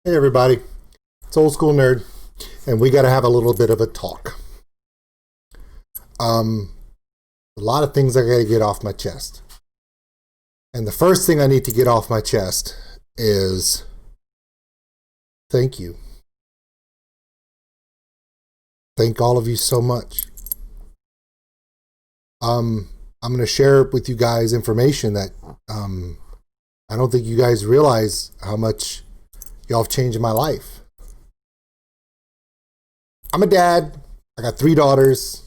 Hey everybody, it's Old School Nerd, and we got to have a little bit of a talk. A lot of things I got to get off my chest. And the first thing I need to get off my chest is thank you. Thank all of you so much. I'm going to share with you guys information that I don't think you guys realize how much y'all have changed my life. I'm a dad. I got 3 daughters.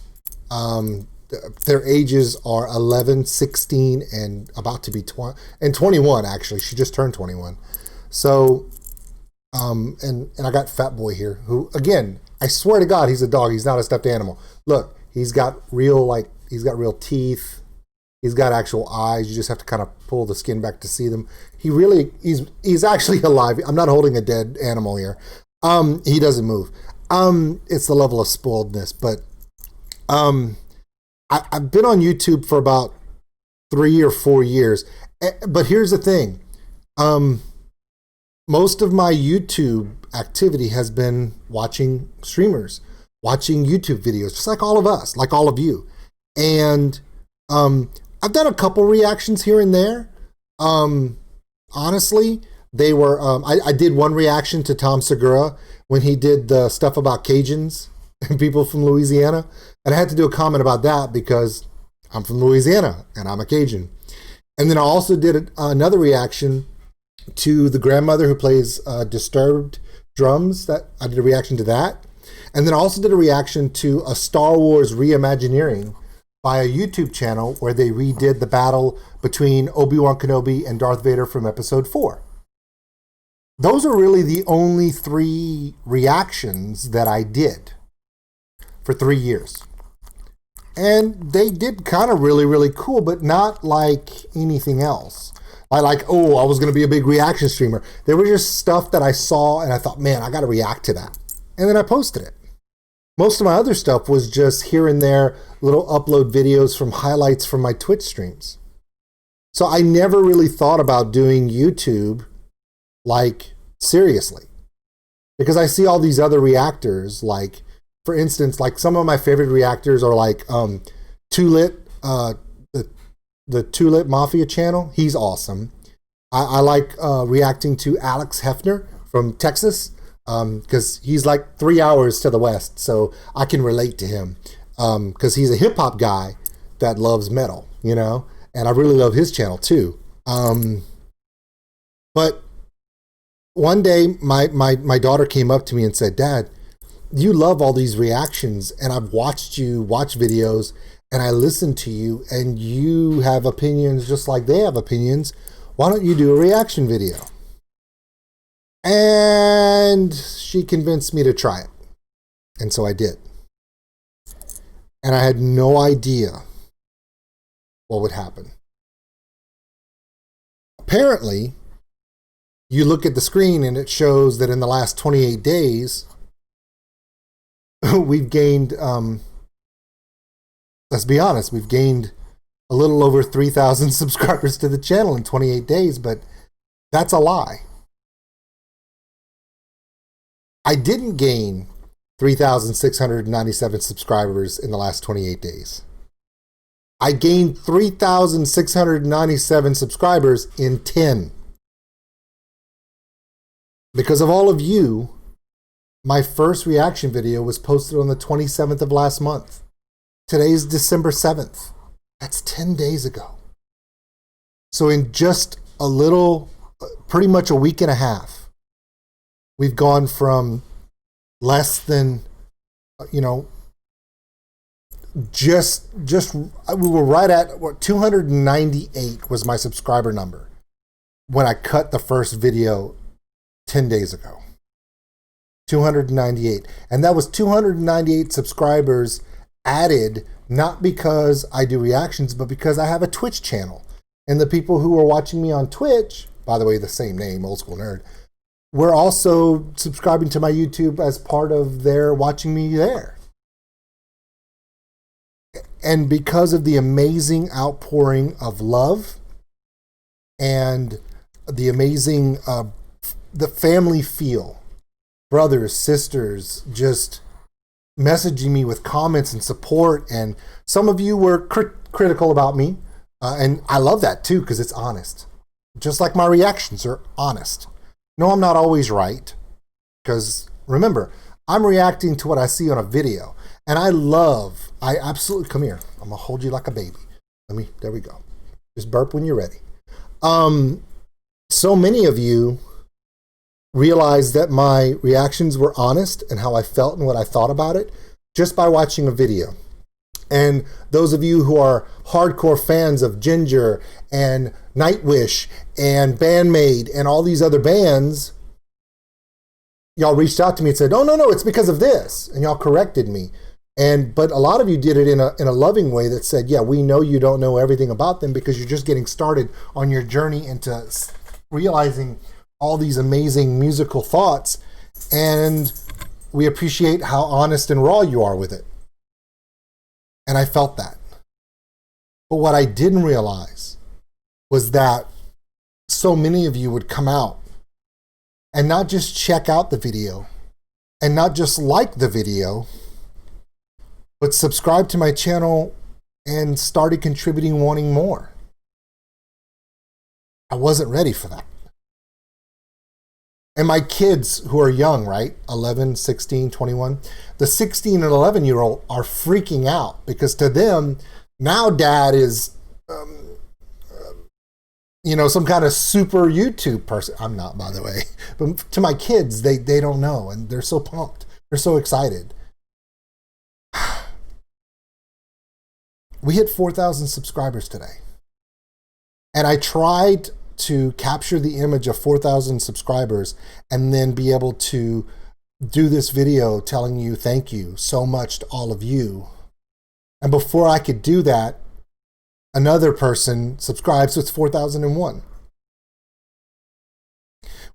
Their ages are 11, 16, and about to be 20, and 21 actually. She just turned 21. So, and I got Fat Boy here, who again, I swear to God, he's a dog. He's not a stuffed animal. Look, he's got real teeth. He's got actual eyes. You just have to kind of pull the skin back to see them. He's actually alive. I'm not holding a dead animal here. He doesn't move. It's the level of spoiledness, but I've been on YouTube for about 3 or 4 years. But here's the thing. Most of my YouTube activity has been watching streamers, watching YouTube videos, just like all of us, like all of you. And I've done a couple reactions here and there. Honestly, they were, I did one reaction to Tom Segura when he did the stuff about Cajuns and people from Louisiana. And I had to do a comment about that because I'm from Louisiana and I'm a Cajun. And then I also did another reaction to the grandmother who plays Disturbed drums. That I did a reaction to that. And then I also did a reaction to a Star Wars reimagineering by a YouTube channel where they redid the battle between Obi-Wan Kenobi and Darth Vader from episode 4. Those are really the only 3 reactions that I did for 3 years. And they did kind of really, really cool, but not like anything else. I was going to be a big reaction streamer. They were just stuff that I saw and I thought, man, I got to react to that. And then I posted it. Most of my other stuff was just here and there, little upload videos from highlights from my Twitch streams. So I never really thought about doing YouTube like seriously. Because I see all these other reactors, like, for instance, like some of my favorite reactors are like Tulit, the Tulit Mafia channel. He's awesome. I like reacting to Alex Hefner from Texas. Because he's like 3 hours to the west, so I can relate to him. Because he's a hip hop guy that loves metal, you know, and I really love his channel too. But one day, my daughter came up to me and said, "Dad, you love all these reactions, and I've watched you watch videos, and I listen to you, and you have opinions just like they have opinions. Why don't you do a reaction video?" And she convinced me to try it. And so I did. And I had no idea what would happen. Apparently, you look at the screen and it shows that in the last 28 days, we've gained, let's be honest, we've gained a little over 3,000 subscribers to the channel in 28 days, but that's a lie. I didn't gain 3,697 subscribers in the last 28 days. I gained 3,697 subscribers in 10. Because of all of you, my first reaction video was posted on the 27th of last month. Today's December 7th. That's 10 days ago. So in just a little, pretty much a week and a half, we've gone from less than, we were right at what 298 was my subscriber number when I cut the first video 10 days ago. 298. And that was 298 subscribers added, not because I do reactions, but because I have a Twitch channel. And the people who are watching me on Twitch, by the way, the same name, Old School Nerd, we're also subscribing to my YouTube as part of their watching me there. And because of the amazing outpouring of love and the amazing the family feel, brothers, sisters, just messaging me with comments and support. And some of you were critical about me. And I love that too, because it's honest. Just like my reactions are honest. No, I'm not always right. Because remember, I'm reacting to what I see on a video. And I absolutely, come here. I'm going to hold you like a baby. There we go. Just burp when you're ready. So many of you realized that my reactions were honest and how I felt and what I thought about it just by watching a video. And those of you who are hardcore fans of Ginger and Nightwish and Bandmate and all these other bands, y'all reached out to me and said, oh, no, it's because of this. And y'all corrected me. But a lot of you did it in a loving way that said, yeah, we know you don't know everything about them because you're just getting started on your journey into realizing all these amazing musical thoughts. And we appreciate how honest and raw you are with it. And I felt that. But what I didn't realize was that so many of you would come out and not just check out the video and not just like the video, but subscribe to my channel and started contributing, wanting more. I wasn't ready for that. And my kids who are young, right? 11, 16, 21. The 16 and 11-year-old are freaking out because to them, now dad is, some kind of super YouTube person. I'm not, by the way. But to my kids, they don't know. And they're so pumped. They're so excited. We hit 4,000 subscribers today. And I tried to capture the image of 4,000 subscribers and then be able to do this video telling you thank you so much to all of you. And before I could do that, another person subscribes, so it's 4,001.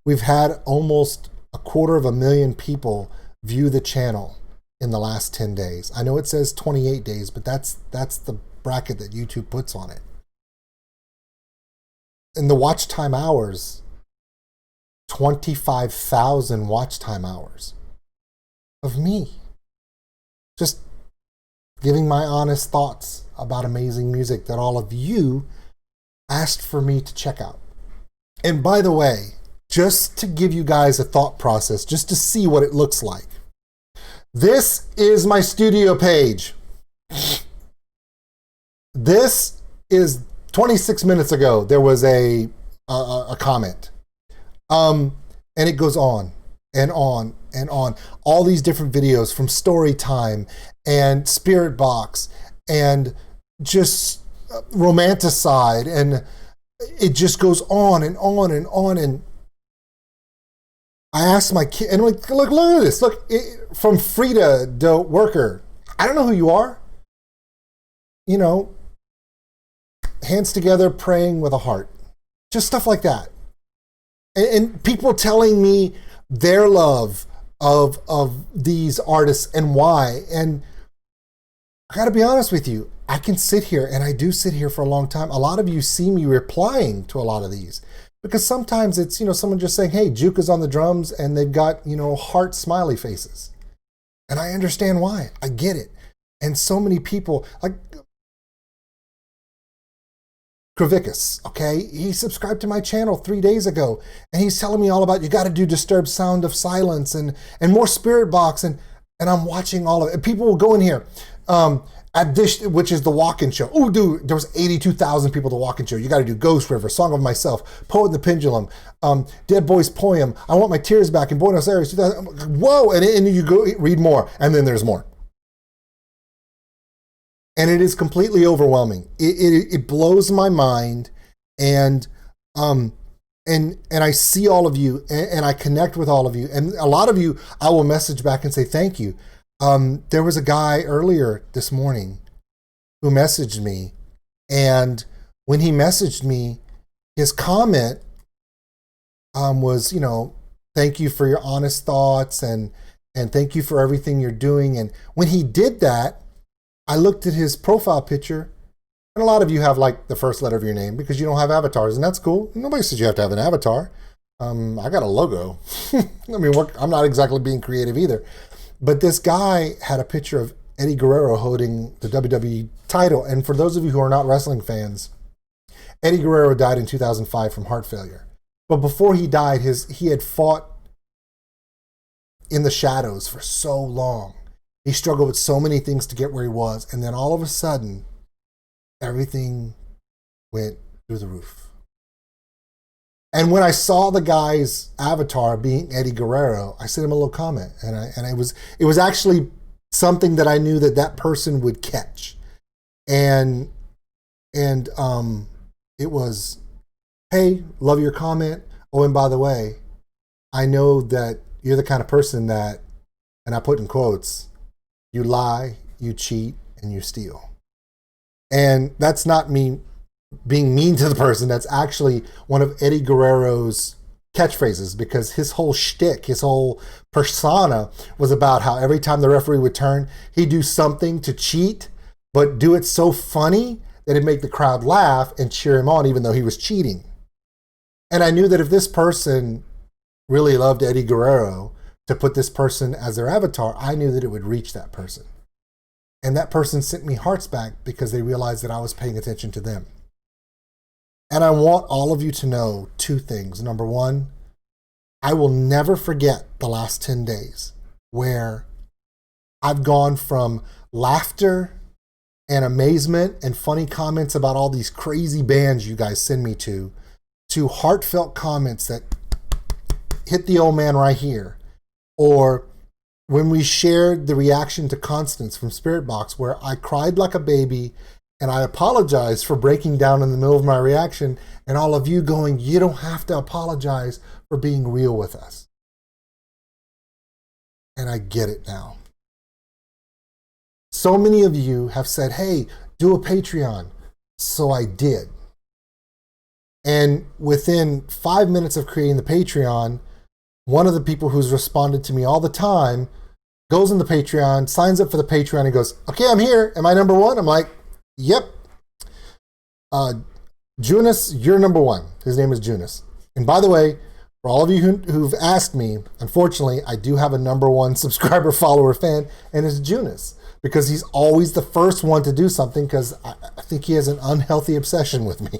We've had almost 250,000 people view the channel in the last 10 days. I know it says 28 days, but that's the bracket that YouTube puts on it. And the watch time hours, 25,000 watch time hours of me. Just giving my honest thoughts about amazing music that all of you asked for me to check out. And by the way, just to give you guys a thought process, just to see what it looks like. This is my studio page. This is 26 minutes ago. There was a comment. And it goes on and on and on. All these different videos from Story Time and Spirit Box and just Romanticide. And it just goes on and on and on. And I asked my kid, and look at this. Look, from Frida the Worker. I don't know who you are. Hands together, praying with a heart. Just stuff like that. And people telling me their love of these artists and why. And I got to be honest with you. I can sit here, and I do sit here for a long time. A lot of you see me replying to a lot of these. Because sometimes it's, someone just saying, hey, Juke is on the drums, and they've got, heart smiley faces. And I understand why. I get it. And so many people, like Kravicus, okay? He subscribed to my channel 3 days ago, and he's telling me all about, you got to do Disturbed Sound of Silence and more Spirit Box, and I'm watching all of it. And people will go in here at this, which is the walk-in show. Oh, dude, there was 82,000 people at the walk-in show. You got to do Ghost River, Song of Myself, Poet and the Pendulum, Dead Boy's Poem, I Want My Tears Back in Buenos Aires. 2000. Whoa, and you go read more, and then there's more. And it is completely overwhelming. It blows my mind, and I see all of you, and I connect with all of you, and a lot of you I will message back and say thank you. There was a guy earlier this morning who messaged me, and when he messaged me, his comment was, thank you for your honest thoughts, and thank you for everything you're doing. And when he did that, I looked at his profile picture, and a lot of you have like the first letter of your name because you don't have avatars, and that's cool. Nobody says you have to have an avatar. I got a logo. I mean, I'm not exactly being creative either. But this guy had a picture of Eddie Guerrero holding the WWE title. And for those of you who are not wrestling fans, Eddie Guerrero died in 2005 from heart failure. But before he died, he had fought in the shadows for so long. He struggled with so many things to get where he was. And then all of a sudden, everything went through the roof. And when I saw the guy's avatar being Eddie Guerrero, I sent him a little comment, and it was actually something that I knew that person would catch, and it was, hey, love your comment. Oh, and by the way, I know that you're the kind of person that, and I put in quotes, you lie, you cheat, and you steal. And that's not me being mean to the person. That's actually one of Eddie Guerrero's catchphrases, because his whole shtick, his whole persona was about how every time the referee would turn, he'd do something to cheat, but do it so funny that it'd make the crowd laugh and cheer him on even though he was cheating. And I knew that if this person really loved Eddie Guerrero, to put this person as their avatar, I knew that it would reach that person. And that person sent me hearts back because they realized that I was paying attention to them. And I want all of you to know two things. Number one, I will never forget the last 10 days where I've gone from laughter and amazement and funny comments about all these crazy bands you guys send me to heartfelt comments that hit the old man right here. Or when we shared the reaction to Constance from Spirit Box, where I cried like a baby and I apologized for breaking down in the middle of my reaction, and all of you going, you don't have to apologize for being real with us. And I get it now. So many of you have said, hey, do a Patreon. So I did. And within 5 minutes of creating the Patreon, one of the people who's responded to me all the time goes in the Patreon, signs up for the Patreon, and goes, okay, I'm here. Am I number one? I'm like, yep. Junis, you're number one. His name is Junis. And by the way, for all of you who've asked me, unfortunately, I do have a number one subscriber, follower, fan, and it's Junis, because he's always the first one to do something, because I think he has an unhealthy obsession with me.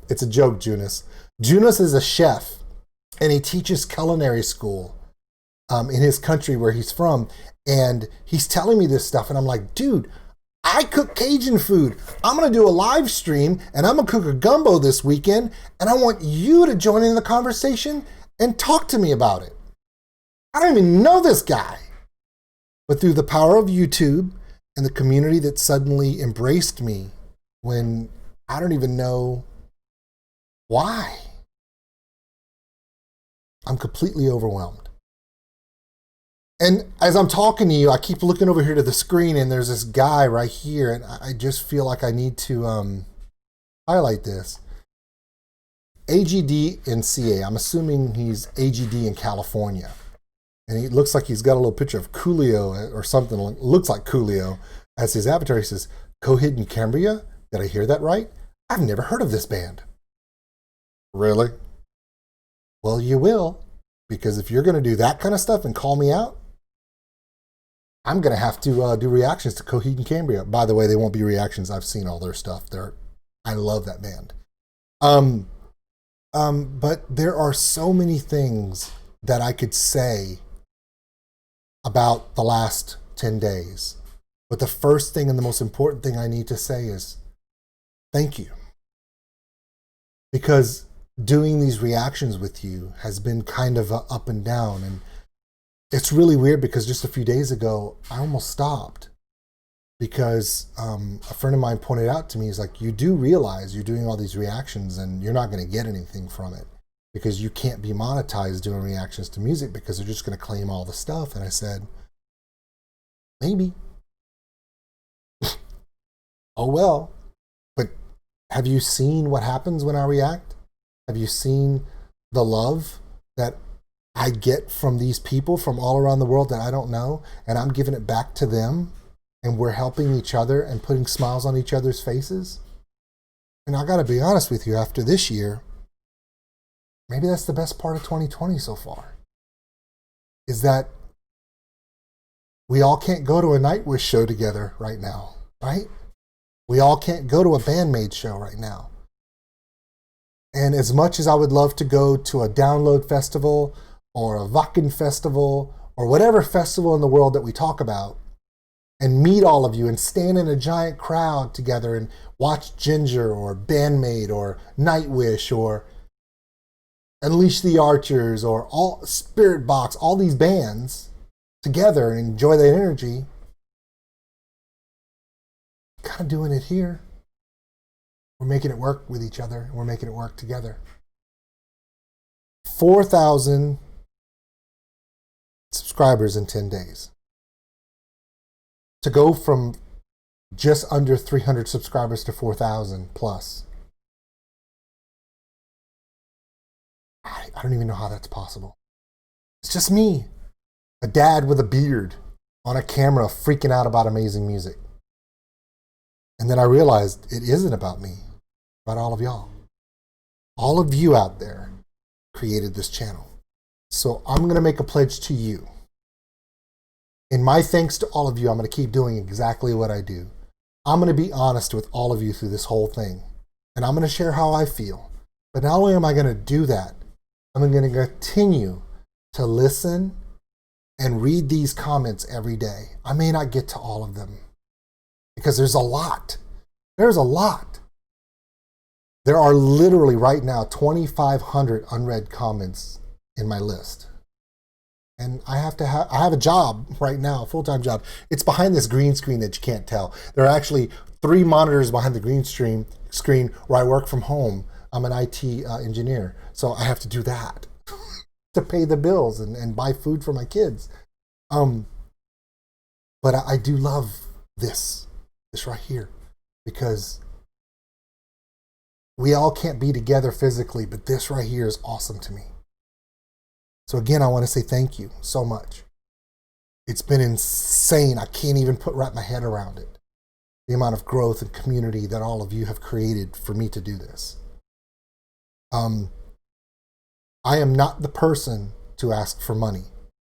It's a joke, Junis. Junis is a chef, and he teaches culinary school in his country where he's from. And he's telling me this stuff, and I'm like, dude, I cook Cajun food. I'm going to do a live stream, and I'm going to cook a gumbo this weekend, and I want you to join in the conversation and talk to me about it. I don't even know this guy. But through the power of YouTube and the community that suddenly embraced me when I don't even know why, I'm completely overwhelmed. And as I'm talking to you, I keep looking over here to the screen, and there's this guy right here, and I just feel like I need to highlight this. AGD in CA. I'm assuming he's AGD in California. And he looks like he's got a little picture of Coolio or something. Looks like Coolio as his avatar. He says, Coheed and Cambria? Did I hear that right? I've never heard of this band. Really? Well, you will. Because if you're going to do that kind of stuff and call me out, I'm going to have to do reactions to Coheed and Cambria. By the way, they won't be reactions. I've seen all their stuff. I love that band. But there are so many things that I could say about the last 10 days. But the first thing and the most important thing I need to say is thank you. Because doing these reactions with you has been kind of up and down. And it's really weird because just a few days ago, I almost stopped. Because a friend of mine pointed out to me, he's like, you do realize you're doing all these reactions and you're not going to get anything from it. Because you can't be monetized doing reactions to music because they're just going to claim all the stuff. And I said, maybe. Oh, well. But have you seen what happens when I react? Have you seen the love that I get from these people from all around the world that I don't know? And I'm giving it back to them. And we're helping each other and putting smiles on each other's faces. And I got to be honest with you, after this year, maybe that's the best part of 2020 so far, is that we all can't go to a Nightwish show together right now, right? We all can't go to a Bandmade show right now. And as much as I would love to go to a Download Festival or a Wacken Festival or whatever festival in the world that we talk about, and meet all of you and stand in a giant crowd together and watch Ginger or Bandmade or Nightwish or Unleash the Archers or all Spirit Box, all these bands together and enjoy that energy, kind of doing it here. We're making it work with each other, and we're making it work together. 4,000 subscribers in 10 days. To go from just under 300 subscribers to 4,000 plus. I don't even know how that's possible. It's just me, a dad with a beard on a camera freaking out about amazing music. And then I realized it isn't about me, it's about all of y'all. All of you out there created this channel. So I'm going to make a pledge to you. In my thanks to all of you, I'm going to keep doing exactly what I do. I'm going to be honest with all of you through this whole thing. And I'm going to share how I feel. But not only am I going to do that, I'm going to continue to listen and read these comments every day. I may not get to all of them because there's a lot. There's a lot. There are literally right now 2,500 unread comments in my list. And I have a job right now, a full-time job. It's behind this green screen that you can't tell. There are actually 3 monitors behind the green screen where I work from home. I'm an IT engineer, so I have to do that to pay the bills and buy food for my kids. But I do love this right here, because we all can't be together physically, but this right here is awesome to me. So again, I want to say thank you so much. It's been insane. I can't even wrap my head around it. The amount of growth and community that all of you have created for me to do this. I am not the person to ask for money,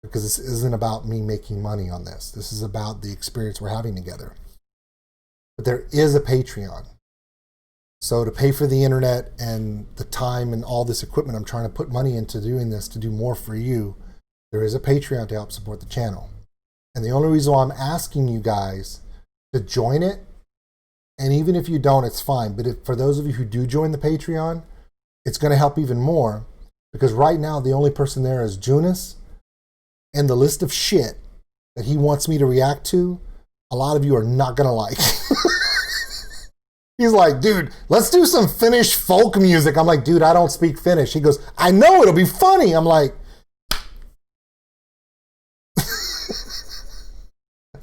because this isn't about me making money on this. This is about the experience we're having together. But there is a Patreon. So to pay for the internet and the time and all this equipment I'm trying to put money into doing this to do more for you, there is a Patreon to help support the channel. And the only reason why I'm asking you guys to join it, and even if you don't, it's fine, but for those of you who do join the Patreon, it's going to help even more, because right now the only person there is Jonas, and the list of shit that he wants me to react to, a lot of you are not going to like. He's like, dude, let's do some Finnish folk music. I'm like, dude, I don't speak Finnish. He goes, I know, it'll be funny. I'm like,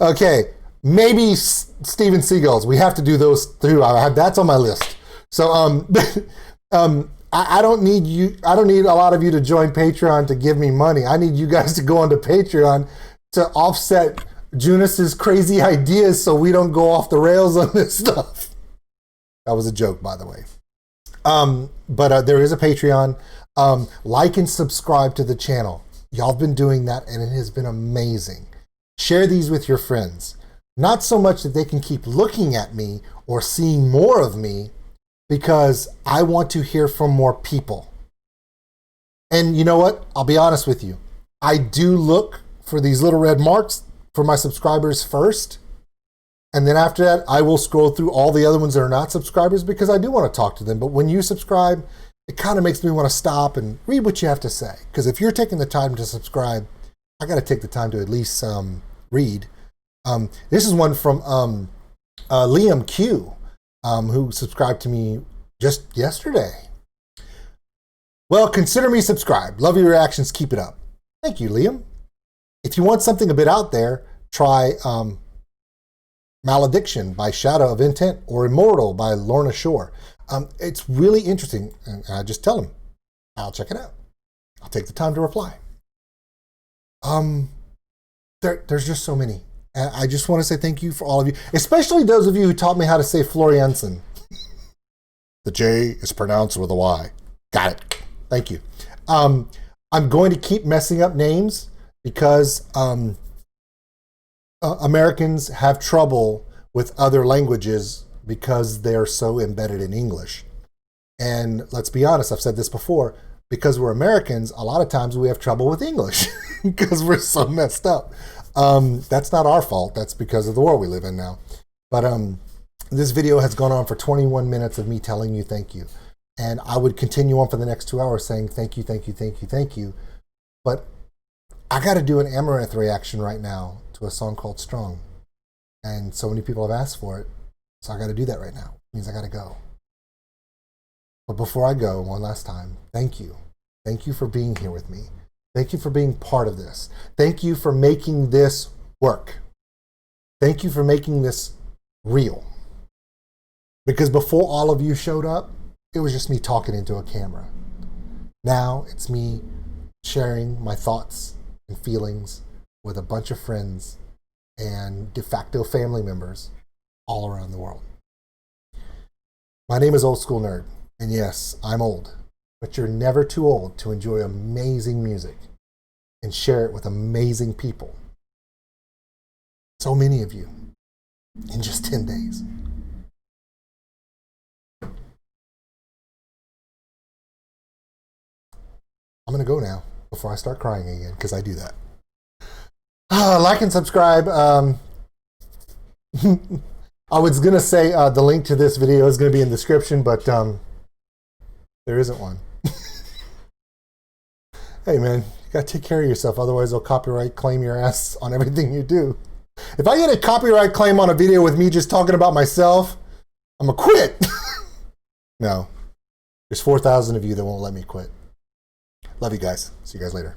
okay, maybe Steven Seagal's. We have to do those too. That's on my list. So I don't need you. I don't need a lot of you to join Patreon to give me money. I need you guys to go onto Patreon to offset Jonas's crazy ideas so we don't go off the rails on this stuff. That was a joke, by the way. But there is a Patreon. Like and subscribe to the channel. Y'all have been doing that, and it has been amazing. Share these with your friends. Not so much that they can keep looking at me or seeing more of me, because I want to hear from more people. And you know what? I'll be honest with you. I do look for these little red marks for my subscribers first. And then after that, I will scroll through all the other ones that are not subscribers, because I do want to talk to them. But when you subscribe, it kind of makes me want to stop and read what you have to say. Because if you're taking the time to subscribe, I got to take the time to at least read. This is one from Liam Q, who subscribed to me just yesterday. Well, consider me subscribed. Love your reactions. Keep it up. Thank you, Liam. If you want something a bit out there, try Malediction by Shadow of Intent or Immortal by Lorna Shore. It's really interesting. And I just tell him, I'll check it out. I'll take the time to reply. There's just so many. And I just want to say thank you for all of you, especially those of you who taught me how to say Floriansen. The J is pronounced with a Y. Got it. Thank you. I'm going to keep messing up names because Americans have trouble with other languages because they're so embedded in English. And let's be honest, I've said this before, because we're Americans, a lot of times we have trouble with English because we're so messed up. That's not our fault. That's because of the world we live in now. But this video has gone on for 21 minutes of me telling you thank you. And I would continue on for the next 2 hours saying thank you, thank you, thank you, thank you. But I got to do an Amaranth reaction right now to a song called Strong. And so many people have asked for it. So I got to do that right now. It means I got to go. But before I go, one last time, thank you. Thank you for being here with me. Thank you for being part of this. Thank you for making this work. Thank you for making this real. Because before all of you showed up, it was just me talking into a camera. Now it's me sharing my thoughts and feelings with a bunch of friends and de facto family members all around the world. My name is Old School Nerd, and yes, I'm old, but you're never too old to enjoy amazing music and share it with amazing people. So many of you in just 10 days. I'm going to go now before I start crying again, because I do that. Like and subscribe. I was going to say the link to this video is going to be in the description, but there isn't one. Hey, man, you got to take care of yourself. Otherwise, they'll copyright claim your ass on everything you do. If I get a copyright claim on a video with me just talking about myself, I'm going to quit. No, there's 4,000 of you that won't let me quit. Love you guys. See you guys later.